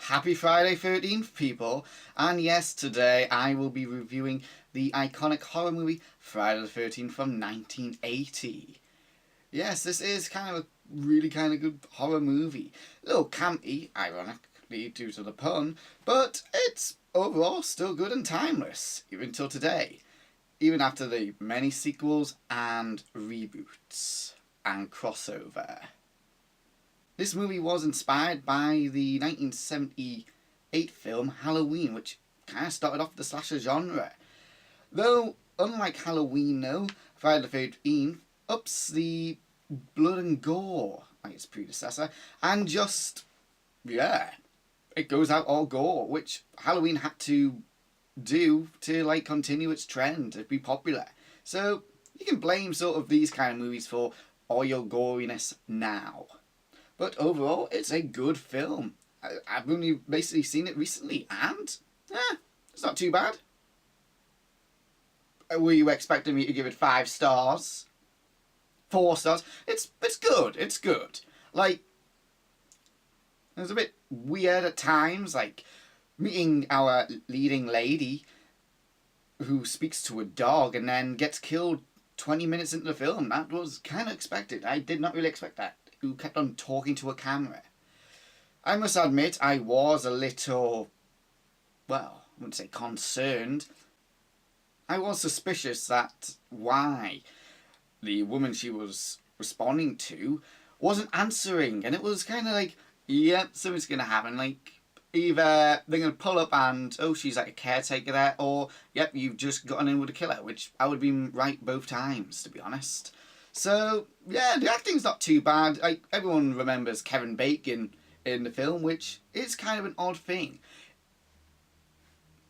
Happy Friday 13th, people! And yes, today I will be reviewing the iconic horror movie Friday the 13th from 1980. Yes, this is kind of a really kind of good horror movie. A little campy, ironically due to the pun, but it's overall still good and timeless, even till today. Even after the many sequels and reboots and crossover. This movie was inspired by the 1978 film Halloween, which kind of started off the slasher genre. Though, unlike Halloween, Friday the 13th ups the blood and gore, like its predecessor, and it goes out all gore, which Halloween had to do to continue its trend, to be popular. So, you can blame sort of these kind of movies for all your goriness now. But overall, it's a good film. I've only basically seen it recently, and it's not too bad. Were you expecting me to give it 5 stars? 4 stars? It's good. It's good. It was a bit weird at times, meeting our leading lady who speaks to a dog and then gets killed 20 minutes into the film. That was kind of expected. I did not really expect that. Who kept on talking to a camera. I must admit, I was a little, I wouldn't say concerned. I was suspicious that why the woman she was responding to wasn't answering, and it was kind of yep, something's going to happen, either they're going to pull up and, oh, she's like a caretaker there, or, yep, you've just gotten in with a killer, which I would have been right both times, to be honest. So, yeah, the acting's not too bad. Everyone remembers Kevin Bacon in the film, which is kind of an odd thing.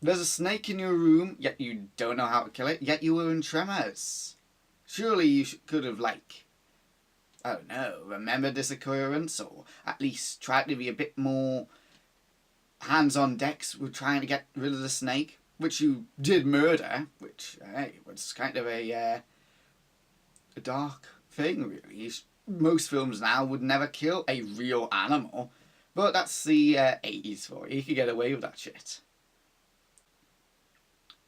There's a snake in your room, yet you don't know how to kill it, yet you were in tremors. Surely you could have, I don't know, remembered this occurrence, or at least tried to be a bit more hands on decks with trying to get rid of the snake, which you did murder, which, hey, was kind of a dark thing, really. Most films now would never kill a real animal, but that's the 80s for you. You could get away with that shit.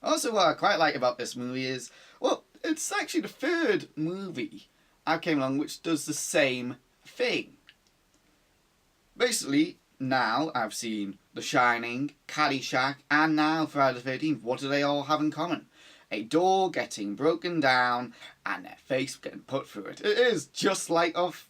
Also, what I quite like about this movie is, it's actually the 3rd movie I came along which does the same thing. Basically, now I've seen The Shining, Caddyshack, and now Friday the 13th. What do they all have in common? A door getting broken down and their face getting put through it. It is just like of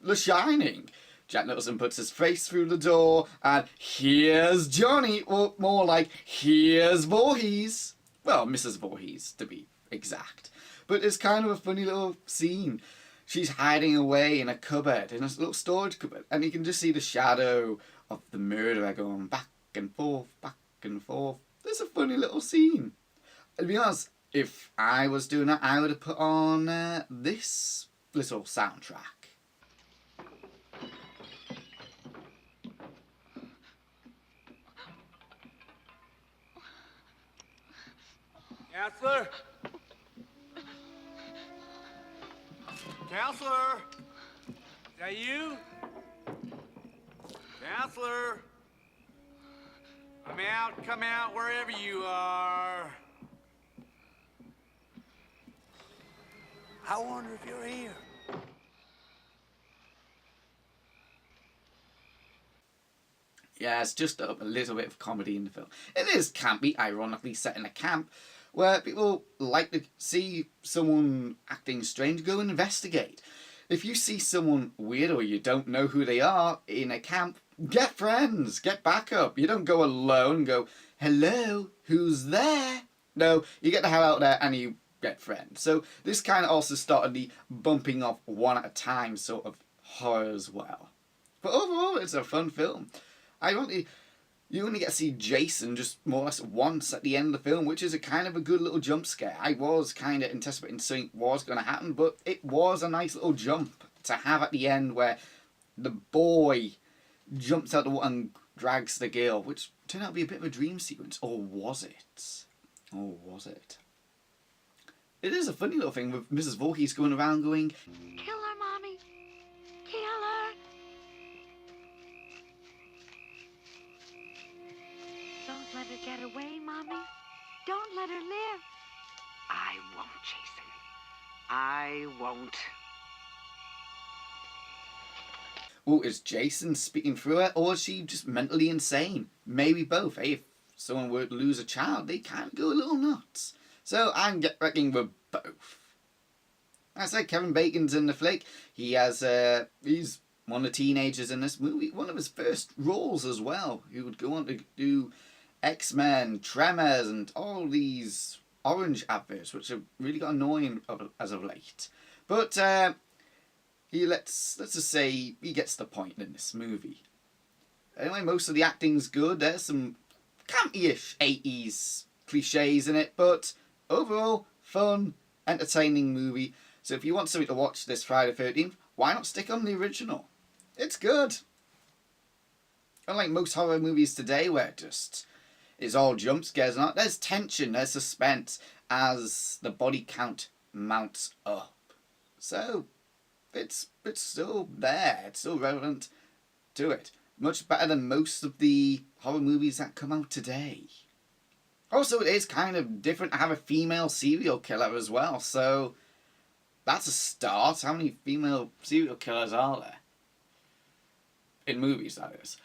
The Shining. Jack Nicholson puts his face through the door and here's Johnny, or more like here's Voorhees. Well, Mrs. Voorhees to be exact. But it's kind of a funny little scene. She's hiding away in a cupboard, in a little storage cupboard, and you can just see the shadow of the murderer going back and forth, back and forth. It's a funny little scene. To be honest, if I was doing that, I would have put on this little soundtrack. Counselor? Counselor? Is that you? Counselor? Come out, wherever you are. I wonder if you're here. Yeah, it's just a little bit of comedy in the film. It is campy, ironically set in a camp, where people like to see someone acting strange, go and investigate. If you see someone weird or you don't know who they are in a camp, get friends, get backup. You don't go alone and go, hello, who's there? No, you get the hell out there and you get friends. So this kind of also started the bumping off one at a time sort of horror as well. But overall, it's a fun film. Ironically, you only get to see Jason just more or less once at the end of the film, which is a kind of a good little jump scare. I was kind of anticipating something was going to happen, but it was a nice little jump to have at the end where the boy jumps out the water and drags the girl, which turned out to be a bit of a dream sequence. Or was it? Or was it? It is a funny little thing with Mrs. Voorhees going around going, Kill her, Mommy. Kill her. let her get away, Mommy. Don't let her live. I won't, Jason. I won't. Oh, is Jason speaking through her, or is she just mentally insane? Maybe both. Hey, if someone were to lose a child, they kind of go a little nuts. So I'm reckoning we're both. I said Kevin Bacon's in the flick. He's one of the teenagers in this movie. One of his first roles as well. He would go on to do X-Men, Tremors, and all these orange adverts, which have really got annoying as of late. But let's just say he gets the point in this movie. Anyway, most of the acting's good. There's some campy-ish 80s cliches in it, but overall, fun, entertaining movie. So if you want something to watch this Friday the 13th, why not stick on the original? It's good. Unlike most horror movies today, where it's all jump scares and all, there's tension, there's suspense as the body count mounts up. So it's still there. It's still relevant to it. Much better than most of the horror movies that come out today. Also, it is kind of different to have a female serial killer as well, so that's a start. How many female serial killers are there? In movies, that is.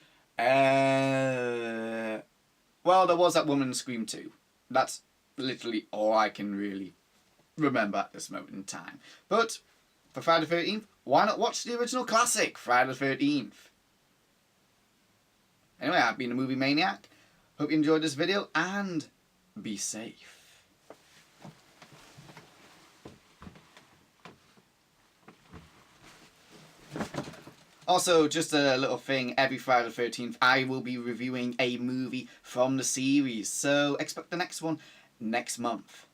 Well, there was that woman in Scream 2. That's literally all I can really remember at this moment in time. But for Friday the 13th, why not watch the original classic, Friday the 13th? Anyway, I've been a Movie Maniac. Hope you enjoyed this video, and be safe. Also, just a little thing, every Friday the 13th, I will be reviewing a movie from the series. So, expect the next one next month.